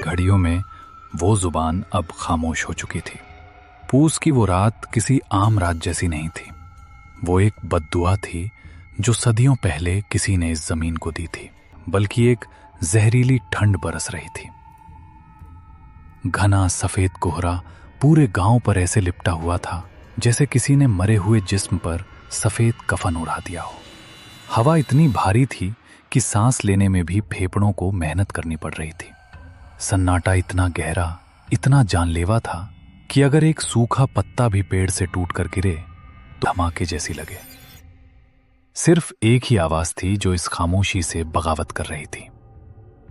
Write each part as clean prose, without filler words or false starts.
घड़ियों में वो जुबान अब खामोश हो चुकी थी। पूस की वो रात किसी आम रात जैसी नहीं थी। वो एक बद्दुआ थी जो सदियों पहले किसी ने इस जमीन को दी थी, बल्कि एक जहरीली ठंड बरस रही थी। घना सफेद कोहरा पूरे गांव पर ऐसे लिपटा हुआ था जैसे किसी ने मरे हुए जिस्म पर सफेद कफन उड़ा दिया हो। हवा इतनी भारी थी कि सांस लेने में भी फेफड़ों को मेहनत करनी पड़ रही थी। सन्नाटा इतना गहरा, इतना जानलेवा था कि अगर एक सूखा पत्ता भी पेड़ से टूट कर गिरे तो धमाके जैसी लगे। सिर्फ एक ही आवाज थी जो इस खामोशी से बगावत कर रही थी।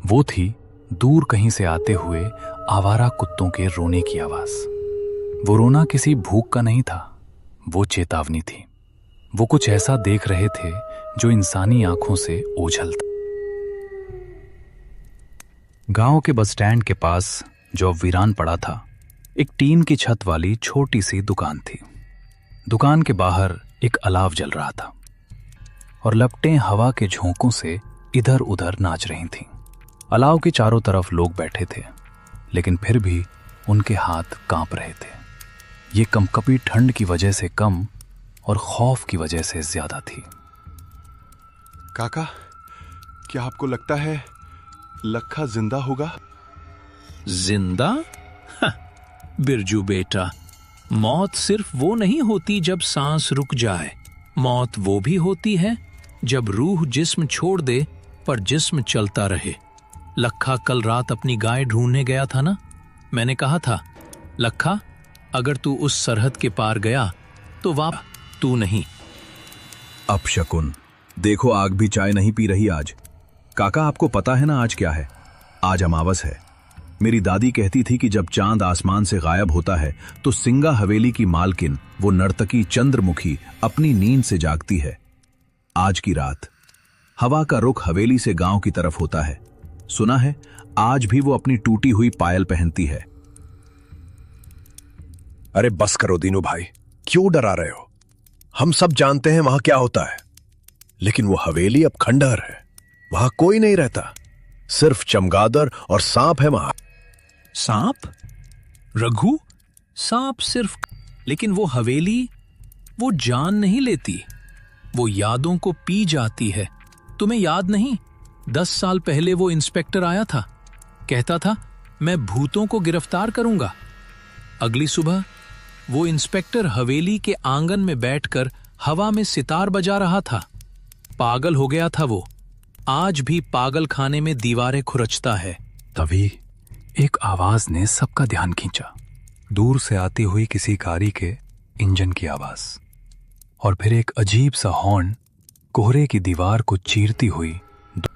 वो थी दूर कहीं से आते हुए आवारा कुत्तों के रोने की आवाज। वो रोना किसी भूख का नहीं था, वो चेतावनी थी। वो कुछ ऐसा देख रहे थे जो इंसानी आंखों से ओझल था। गांव के बस स्टैंड के पास, जो अब वीरान पड़ा था, एक टीन की छत वाली छोटी सी दुकान थी। दुकान के बाहर एक अलाव जल रहा था और लपटें हवा के झोंकों से इधर उधर नाच रही थीं। अलाव के चारों तरफ लोग बैठे थे, लेकिन फिर भी उनके हाथ कांप रहे थे। ये कंपकपी ठंड की वजह से कम और खौफ की वजह से ज्यादा थी। काका, क्या आपको लगता है लखा जिंदा होगा? जिंदा? बिरजू बेटा, मौत सिर्फ वो नहीं होती जब सांस रुक जाए। मौत वो भी होती है जब रूह जिस्म छोड़ दे पर जिस्म चलता रहे। लखा कल रात अपनी गाय ढूंढने गया था ना। मैंने कहा था, लखा, अगर तू उस सरहद के पार गया तो तू नहीं। अपशकुन, देखो आग भी चाय नहीं पी रही आज। काका, आपको पता है ना आज क्या है? आज अमावस है। मेरी दादी कहती थी कि जब चांद आसमान से गायब होता है तो सिंगा हवेली की मालकिन, वो नर्तकी चंद्रमुखी, अपनी नींद से जागती है। आज की रात हवा का रुख हवेली से गांव की तरफ होता है। सुना है आज भी वो अपनी टूटी हुई पायल पहनती है। अरे बस करो दीनू भाई, क्यों डरा रहे हो? हम सब जानते हैं वहां क्या होता है, लेकिन वो हवेली अब खंडहर है। वहां कोई नहीं रहता, सिर्फ चमगादड़ और सांप है वहां। सांप? रघु, सांप सिर्फ, लेकिन वो हवेली, वो जान नहीं लेती, वो यादों को पी जाती है। तुम्हें याद नहीं, 10 साल पहले वो इंस्पेक्टर आया था, कहता था मैं भूतों को गिरफ्तार करूंगा। अगली सुबह वो इंस्पेक्टर हवेली के आंगन में बैठकर हवा में सितार बजा रहा था। पागल हो गया था वो। आज भी पागल खाने में दीवारें खुरचता है। तभी एक आवाज ने सबका ध्यान खींचा। दूर से आती हुई किसी गाड़ी के इंजन की आवाज, और फिर एक अजीब सा हॉर्न कोहरे की दीवार को चीरती हुई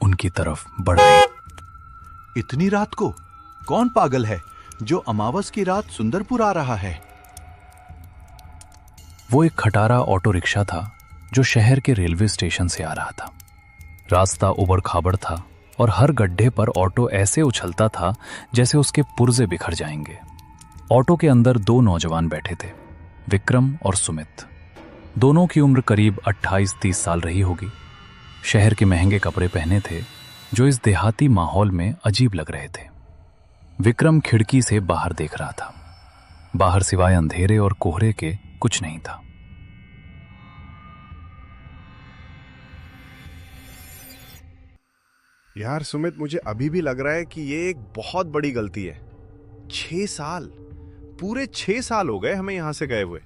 उनकी तरफ बढ़ रही। इतनी रात को कौन पागल है जो अमावस की रात सुंदरपुर आ रहा है? वो एक खटारा ऑटो रिक्शा था जो शहर के रेलवे स्टेशन से आ रहा था। रास्ता उबड़ खाबड़ था और हर गड्ढे पर ऑटो ऐसे उछलता था जैसे उसके पुर्जे बिखर जाएंगे। ऑटो के अंदर 2 नौजवान बैठे थे, विक्रम और सुमित। दोनों की उम्र करीब 28-30 साल रही होगी। शहर के महंगे कपड़े पहने थे जो इस देहाती माहौल में अजीब लग रहे थे। विक्रम खिड़की से बाहर देख रहा था। बाहर सिवाय अंधेरे और कोहरे के कुछ नहीं था। यार सुमित, मुझे अभी भी लग रहा है कि ये एक बहुत बड़ी गलती है। 6 साल, पूरे 6 साल हो गए हमें यहां से गए हुए।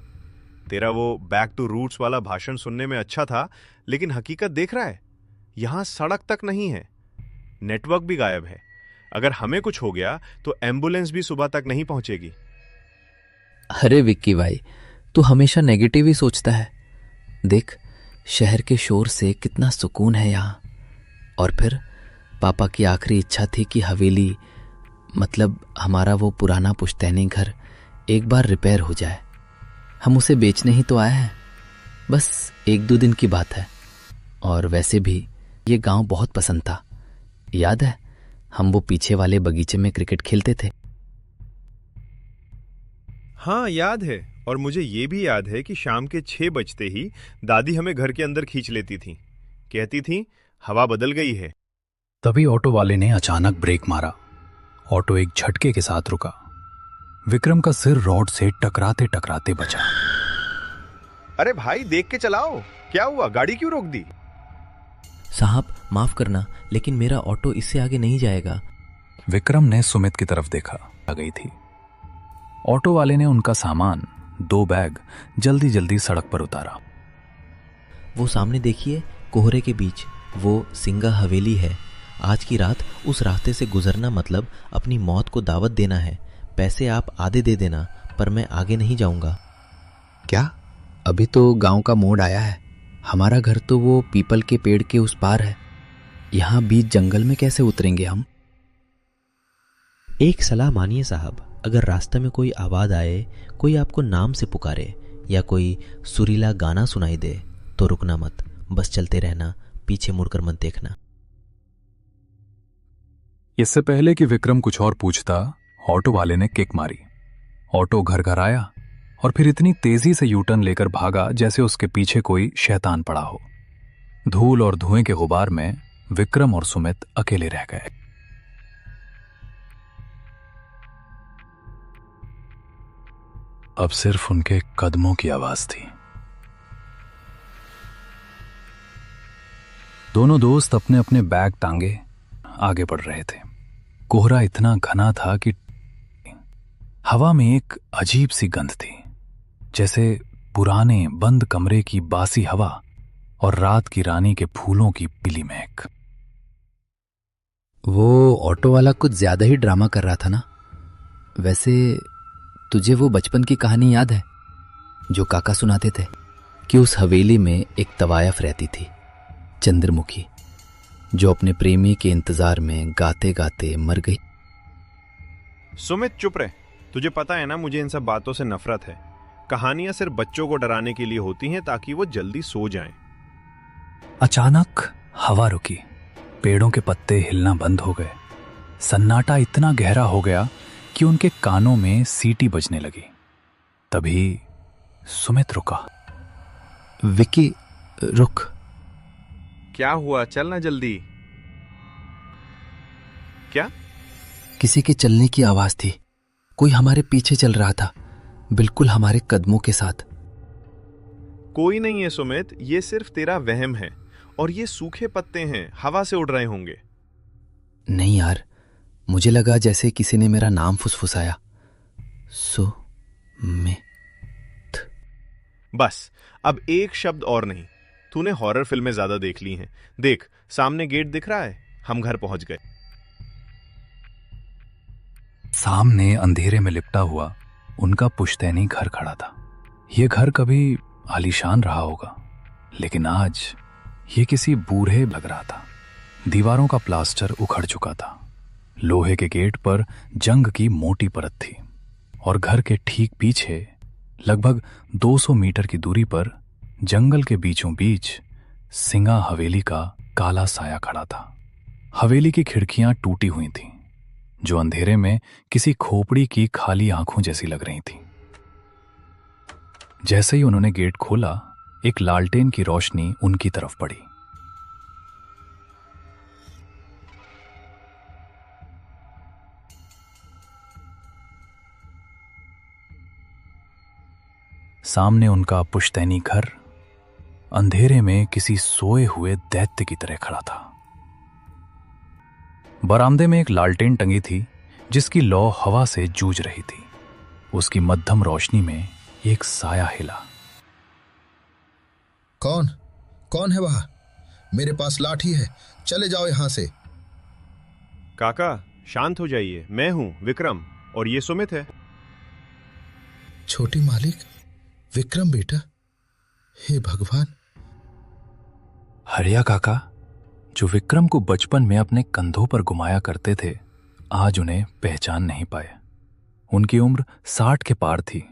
तेरा वो बैक टू रूट्स वाला भाषण सुनने में अच्छा था, लेकिन हकीकत देख रहा है, यहां सड़क तक नहीं है, नेटवर्क भी गायब है। अगर हमें कुछ हो गया तो एम्बुलेंस भी सुबह तक नहीं पहुंचेगी। अरे विक्की भाई, तू हमेशा नेगेटिव ही सोचता है। देख, शहर के शोर से कितना सुकून है यहाँ। और फिर पापा की आखिरी इच्छा थी कि हवेली, मतलब हमारा वो पुराना पुश्तैनी घर, एक बार रिपेयर हो जाए। हम उसे बेचने ही तो आए हैं, बस 1-2 दिन की बात है। और वैसे भी ये गांव बहुत पसंद था। याद है, हम वो पीछे वाले बगीचे में क्रिकेट खेलते थे। हाँ याद है, और मुझे ये भी याद है कि शाम के 6 बजते ही दादी हमें घर के अंदर खींच लेती थी, कहती थी हवा बदल गई है। तभी ऑटो वाले ने अचानक ब्रेक मारा ऑटो एक झटके के साथ रुका। विक्रम का सिर रॉड से टकराते टकराते बचा। अरे भाई देख के चलाओ, क्या हुआ, गाड़ी क्यों रोक दी? साहब माफ करना, लेकिन मेरा ऑटो इससे आगे नहीं जाएगा। विक्रम ने सुमित की तरफ देखा। आ गई थी। ऑटो वाले ने उनका सामान 2 बैग जल्दी जल्दी सड़क पर उतारा। वो सामने देखिए, कोहरे के बीच वो सिंगा हवेली है। आज की रात उस रास्ते से गुजरना मतलब अपनी मौत को दावत देना है। पैसे आप आधे दे देना, पर मैं आगे नहीं जाऊंगा। क्या? अभी तो गांव का मोड़ आया है। हमारा घर तो वो पीपल के पेड़ के उस पार है। यहाँ बीच जंगल में कैसे उतरेंगे हम? एक सलाह मानिए साहब, अगर रास्ते में कोई आवाज आए, कोई आपको नाम से पुकारे या कोई सुरीला गाना सुनाई दे तो रुकना मत, बस चलते रहना, पीछे मुड़कर मत देखना। इससे पहले कि विक्रम कुछ और पूछता, ऑटो वाले ने किक मारी। ऑटो घर घर आया और फिर इतनी तेजी से यूटर्न लेकर भागा जैसे उसके पीछे कोई शैतान पड़ा हो। धूल और धुएं के गुबार में विक्रम और सुमित अकेले रह गए। अब सिर्फ उनके कदमों की आवाज थी। दोनों दोस्त अपने अपने बैग टांगे आगे बढ़ रहे थे। कोहरा इतना घना था कि हवा में एक अजीब सी गंध थी, जैसे पुराने बंद कमरे की बासी हवा और रात की रानी के फूलों की पीली महक। वो ऑटो वाला कुछ ज्यादा ही ड्रामा कर रहा था ना। वैसे तुझे वो बचपन की कहानी याद है जो काका सुनाते थे कि उस हवेली में एक तवायफ रहती थी, चंद्रमुखी, जो अपने प्रेमी के इंतजार में गाते गाते मर गई। सुमित चुप रहे, तुझे पता है ना मुझे इन सब बातों से नफरत है। कहानियां सिर्फ बच्चों को डराने के लिए होती हैं ताकि वो जल्दी सो जाएं। अचानक हवा रुकी, पेड़ों के पत्ते हिलना बंद हो गए। सन्नाटा इतना गहरा हो गया कि उनके कानों में सीटी बजने लगी। तभी सुमित रुका। विकी रुक। क्या हुआ, चलना जल्दी। क्या? किसी के चलने की आवाज थी। कोई हमारे पीछे चल रहा था, बिल्कुल हमारे कदमों के साथ। कोई नहीं है सुमित, ये सिर्फ तेरा वहम है और ये सूखे पत्ते हैं, हवा से उड़ रहे होंगे। नहीं यार, मुझे लगा जैसे किसी ने मेरा नाम फुसफुसाया। सुमित। बस अब एक शब्द और नहीं। तूने हॉरर फिल्में ज्यादा देख ली हैं। देख, सामने गेट दिख रहा है, हम घर पहुंच गए। सामने अंधेरे में लिपटा हुआ उनका पुश्तैनी घर खड़ा था। यह घर कभी आलीशान रहा होगा, लेकिन आज ये किसी बूढ़े लग रहा था। दीवारों का प्लास्टर उखड़ चुका था। लोहे के गेट पर जंग की मोटी परत थी और घर के ठीक पीछे लगभग 200 मीटर की दूरी पर जंगल के बीचों बीच सिंगा हवेली का काला साया खड़ा था। हवेली की खिड़कियां टूटी हुई थीं, जो अंधेरे में किसी खोपड़ी की खाली आंखों जैसी लग रही थीं। जैसे ही उन्होंने गेट खोला, एक लालटेन की रोशनी उनकी तरफ पड़ी। सामने उनका पुश्तैनी घर अंधेरे में किसी सोए हुए दैत्य की तरह खड़ा था। बरामदे में एक लालटेन टंगी थी जिसकी लौ हवा से जूझ रही थी। उसकी मध्यम रोशनी में एक साया हिला। कौन है वहां? मेरे पास लाठी है, चले जाओ यहां से। काका शांत हो जाइए, मैं हूं विक्रम और ये सुमित है। छोटी मालिक, विक्रम बेटा, हे भगवान। हरिया काका, जो विक्रम को बचपन में अपने कंधों पर घुमाया करते थे, आज उन्हें पहचान नहीं पाए। उनकी उम्र 60 के पार थी,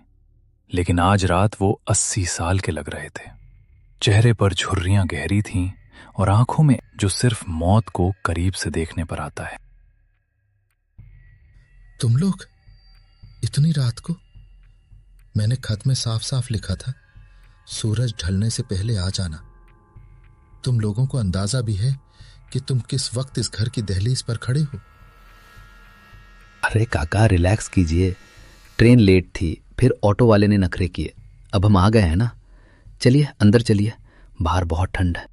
लेकिन आज रात वो 80 साल के लग रहे थे। चेहरे पर झुर्रियां गहरी थीं और आंखों में जो सिर्फ मौत को करीब से देखने पर आता है। तुम लोग इतनी रात को? मैंने खत में साफ साफ लिखा था, सूरज ढलने से पहले आ जाना। तुम लोगों को अंदाजा भी है कि तुम किस वक्त इस घर की दहलीज पर खड़े हो? अरे काका रिलैक्स कीजिए, ट्रेन लेट थी, फिर ऑटो वाले ने नखरे किए, अब हम आ गए हैं ना। चलिए अंदर चलिए, बाहर बहुत ठंड है।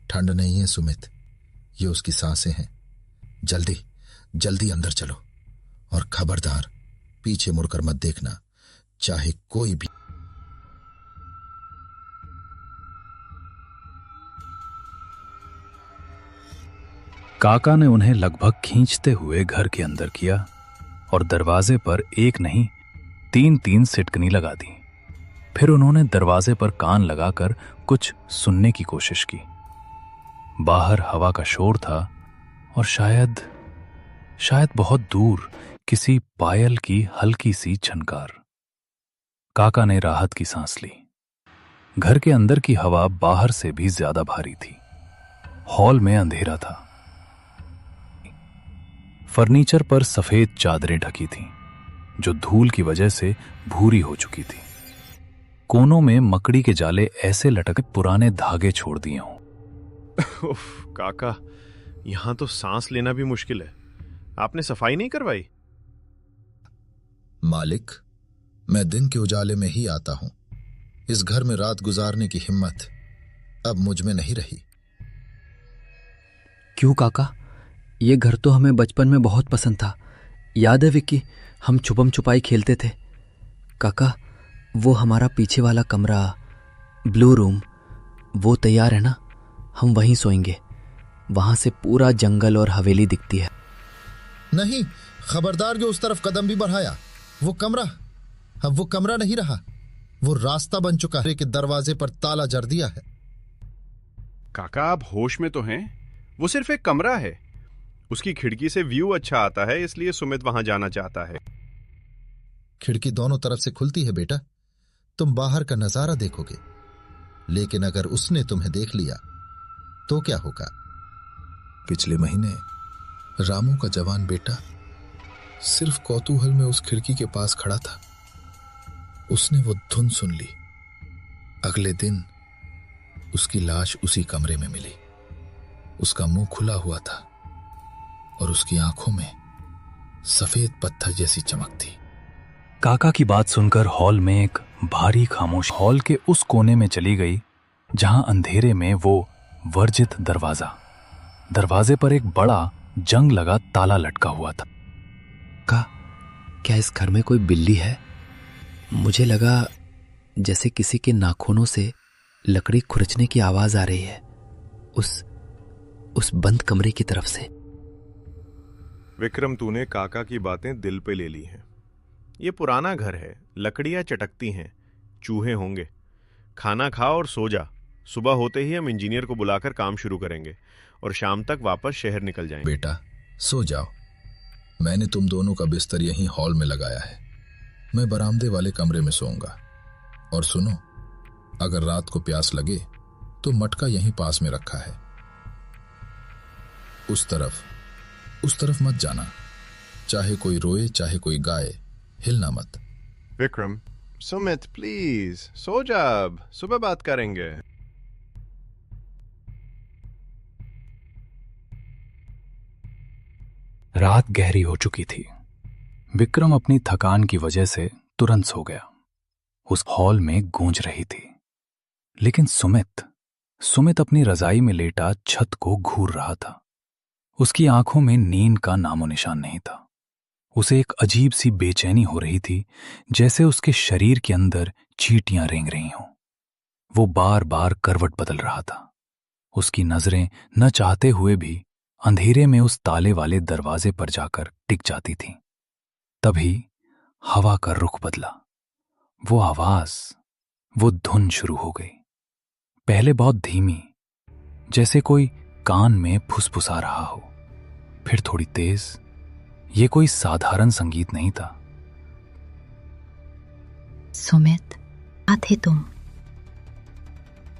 ठंड नहीं है सुमित, ये उसकी सांसें हैं। जल्दी जल्दी अंदर चलो, और खबरदार पीछे मुड़कर मत देखना, चाहे कोई भी। काका ने उन्हें लगभग खींचते हुए घर के अंदर किया और दरवाजे पर एक नहीं 3-3 सिटकनी लगा दी। फिर उन्होंने दरवाजे पर कान लगाकर कुछ सुनने की कोशिश की। बाहर हवा का शोर था और शायद बहुत दूर किसी पायल की हल्की सी झनकार। काका ने राहत की सांस ली। घर के अंदर की हवा बाहर से भी ज्यादा भारी थी। हॉल में अंधेरा था। फर्नीचर पर सफेद चादरें ढकी थीं, जो धूल की वजह से भूरी हो चुकी थी। कोनों में मकड़ी के जाले ऐसे लटके पुराने धागे छोड़ दिए हों। उफ, काका, यहां तो सांस लेना भी मुश्किल है। आपने सफाई नहीं करवाई? मालिक, मैं दिन के उजाले में ही आता हूं। इस घर में रात गुजारने की हिम्मत अब मुझ में नहीं रही। क्यों काका? ये घर तो हमें बचपन में बहुत पसंद था। याद है विक्की, हम छुपम छुपाई खेलते थे। काका, वो हमारा पीछे वाला कमरा, ब्लू रूम, वो तैयार है ना? हम वहीं सोएंगे। वहां से पूरा जंगल और हवेली दिखती है। नहीं, खबरदार जो उस तरफ कदम भी बढ़ाया। वो कमरा अब वो कमरा नहीं रहा, वो रास्ता बन चुका है कि दरवाजे पर ताला जड़ दिया है। काका, आप होश में तो हैं? वो सिर्फ एक कमरा है। उसकी खिड़की से व्यू अच्छा आता है, इसलिए सुमित वहां जाना चाहता है। खिड़की दोनों तरफ से खुलती है बेटा, तुम बाहर का नजारा देखोगे। लेकिन अगर उसने तुम्हें देख लिया तो क्या होगा? पिछले महीने रामू का जवान बेटा सिर्फ कौतूहल में उस खिड़की के पास खड़ा था। उसने वो धुन सुन ली। अगले दिन उसकी लाश उसी कमरे में मिली। उसका मुंह खुला हुआ था और उसकी आंखों में सफेद पत्थर जैसी चमक थी। काका की बात सुनकर हॉल में एक भारी खामोश हॉल के उस कोने में चली गई जहां अंधेरे में वो वर्जित दरवाजे पर एक बड़ा जंग लगा ताला लटका हुआ था। क्या इस घर में कोई बिल्ली है? मुझे लगा जैसे किसी के नाखूनों से लकड़ी खुरचने की आवाज आ रही है उस बंद कमरे की तरफ से। विक्रम, तूने काका की बातें दिल पे ले ली हैं। ये पुराना घर है, लकड़ियां चटकती हैं, चूहे होंगे। खाना खा और सो जा। सुबह होते ही हम इंजीनियर को बुलाकर काम शुरू करेंगे और शाम तक वापस शहर निकल जाएंगे। बेटा सो जाओ, मैंने तुम दोनों का बिस्तर यहीं हॉल में लगाया है। मैं बरामदे वाले कमरे में सोऊंगा। और सुनो, अगर रात को प्यास लगे तो मटका यहीं पास में रखा है। उस तरफ मत जाना। चाहे कोई रोए चाहे कोई गाए, हिलना मत। विक्रम, सुमित प्लीज सो जा, अब सुबह बात करेंगे। रात गहरी हो चुकी थी। विक्रम अपनी थकान की वजह से तुरंत सो गया। उस हॉल में गूंज रही थी, लेकिन सुमित अपनी रजाई में लेटा छत को घूर रहा था। उसकी आंखों में नींद का नामो निशान नहीं था। उसे एक अजीब सी बेचैनी हो रही थी, जैसे उसके शरीर के अंदर चींटियां रेंग रही हों। वो बार बार करवट बदल रहा था। उसकी नजरें न चाहते हुए भी अंधेरे में उस ताले वाले दरवाजे पर जाकर टिक जाती थीं। तभी हवा का रुख बदला। वो आवाज, वो धुन शुरू हो गई। पहले बहुत धीमी, जैसे कोई कान में फुसफुसा रहा हो, फिर थोड़ी तेज। ये कोई साधारण संगीत नहीं था। सुमित, आते तुम।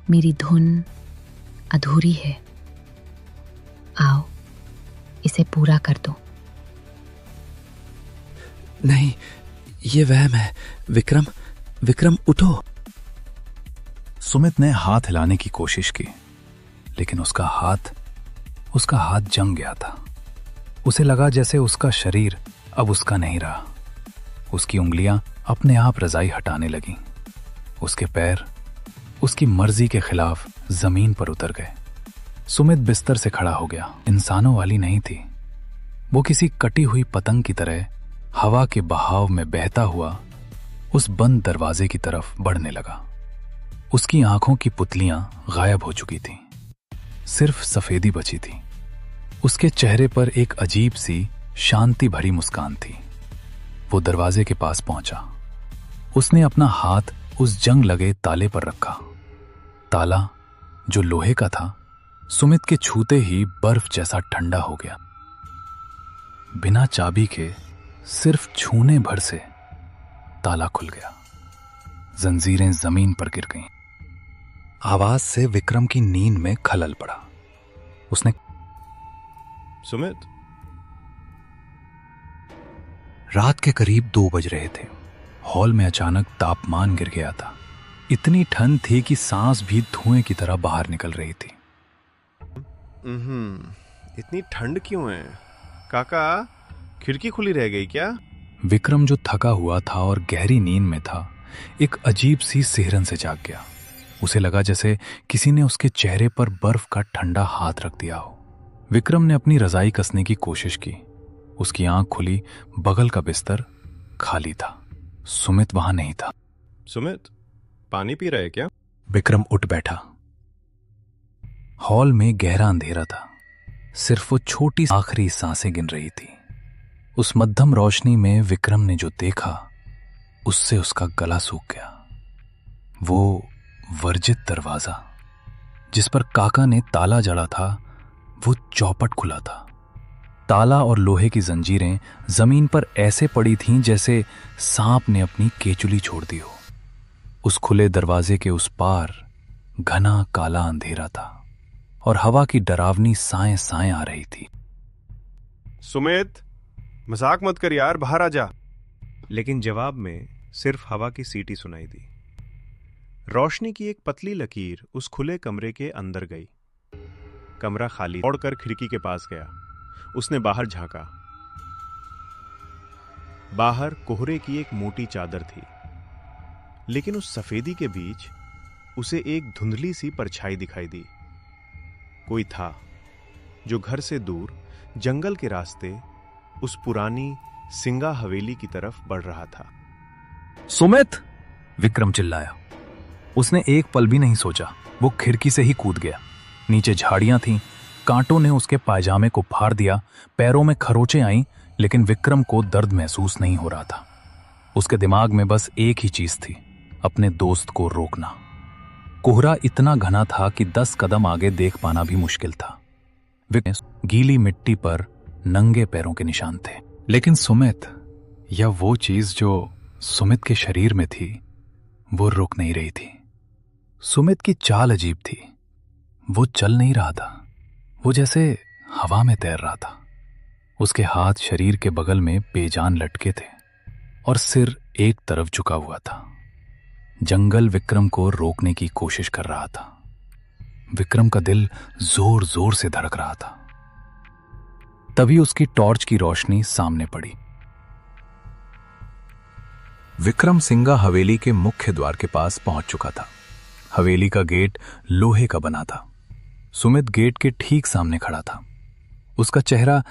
मेरी धुन अधूरी है, आओ इसे पूरा कर दो। नहीं, ये वहम है। विक्रम उठो। सुमित ने हाथ हिलाने की कोशिश की, लेकिन उसका हाथ जंग गया था। उसे लगा जैसे उसका शरीर अब उसका नहीं रहा। उसकी उंगलियां अपने आप रजाई हटाने लगीं। उसके पैर उसकी मर्जी के खिलाफ जमीन पर उतर गए। सुमित बिस्तर से खड़ा हो गया। इंसानों वाली नहीं थी, वो किसी कटी हुई पतंग की तरह हवा के बहाव में बहता हुआ उस बंद दरवाजे की तरफ बढ़ने लगा। उसकी आंखों की पुतलियां गायब हो चुकी थीं, सिर्फ सफेदी बची थी। उसके चेहरे पर एक अजीब सी शांति भरी मुस्कान थी। वो दरवाजे के पास पहुंचा। उसने अपना हाथ उस जंग लगे ताले पर रखा। ताला जो लोहे का था, सुमित के छूते ही बर्फ जैसा ठंडा हो गया। बिना चाबी के सिर्फ छूने भर से ताला खुल गया। जंजीरें जमीन पर गिर गईं। आवाज से विक्रम की नींद में खलल पड़ा। उसने सुमित, रात के करीब 2 बज रहे थे। हॉल में अचानक तापमान गिर गया था। इतनी ठंड थी कि सांस भी धुएं की तरह बाहर निकल रही थी। इतनी ठंड क्यों है काका? खिड़की खुली रह गई क्या? विक्रम जो थका हुआ था और गहरी नींद में था, एक अजीब सी सिहरन से जाग गया। उसे लगा जैसे किसी ने उसके चेहरे पर बर्फ का ठंडा हाथ रख दिया हो। विक्रम ने अपनी रजाई कसने की कोशिश की। उसकी आंख खुली, बगल का बिस्तर खाली था। सुमित वहां नहीं था। सुमित, पानी पी रहे क्या? विक्रम उठ बैठा। हॉल में गहरा अंधेरा था। सिर्फ वो छोटी आखिरी सांसें गिन रही थी। उस मध्यम रोशनी में विक्रम ने जो देखा, उससे उसका गला सूख गया। वो वर्जित दरवाजा जिस पर काका ने ताला जड़ा था, वो चौपट खुला था। ताला और लोहे की जंजीरें जमीन पर ऐसे पड़ी थीं जैसे सांप ने अपनी केचुली छोड़ दी हो। उस खुले दरवाजे के उस पार घना काला अंधेरा था और हवा की डरावनी साएं साएं आ रही थी। सुमित, मजाक मत कर यार, बाहर आ जा। लेकिन जवाब में सिर्फ हवा की सीटी सुनाई दी। रोशनी की एक पतली लकीर उस खुले कमरे के अंदर गई। कमरा खाली। दौड़कर खिड़की के पास गया। उसने बाहर झांका। बाहर कोहरे की एक मोटी चादर थी, लेकिन उस सफेदी के बीच उसे एक धुंधली सी परछाई दिखाई दी। कोई था जो घर से दूर जंगल के रास्ते उस पुरानी सिंगा हवेली की तरफ बढ़ रहा था। सुमित! विक्रम चिल्लाया। उसने एक पल भी नहीं सोचा। वो खिड़की से ही कूद गया। नीचे झाड़ियां थीं, कांटों ने उसके पायजामे को फाड़ दिया, पैरों में खरोंचें आईं, लेकिन विक्रम को दर्द महसूस नहीं हो रहा था। उसके दिमाग में बस एक ही चीज थी, अपने दोस्त को रोकना। कोहरा इतना घना था कि 10 कदम आगे देख पाना भी मुश्किल था। गीली मिट्टी पर नंगे पैरों के निशान थे, लेकिन सुमित, या वो चीज जो सुमित के शरीर में थी, वो रुक नहीं रही थी। सुमित की चाल अजीब थी। वो चल नहीं रहा था, वो जैसे हवा में तैर रहा था। उसके हाथ शरीर के बगल में बेजान लटके थे और सिर एक तरफ झुका हुआ था। जंगल विक्रम को रोकने की कोशिश कर रहा था। विक्रम का दिल जोर जोर से धड़क रहा था। तभी उसकी टॉर्च की रोशनी सामने पड़ी। विक्रम सिंगा हवेली के मुख्य द्वार के पास पहुंच चुका था। हवेली का गेट लोहे का बना था। सुमित गेट के ठीक सामने खड़ा था। उसका चेहरा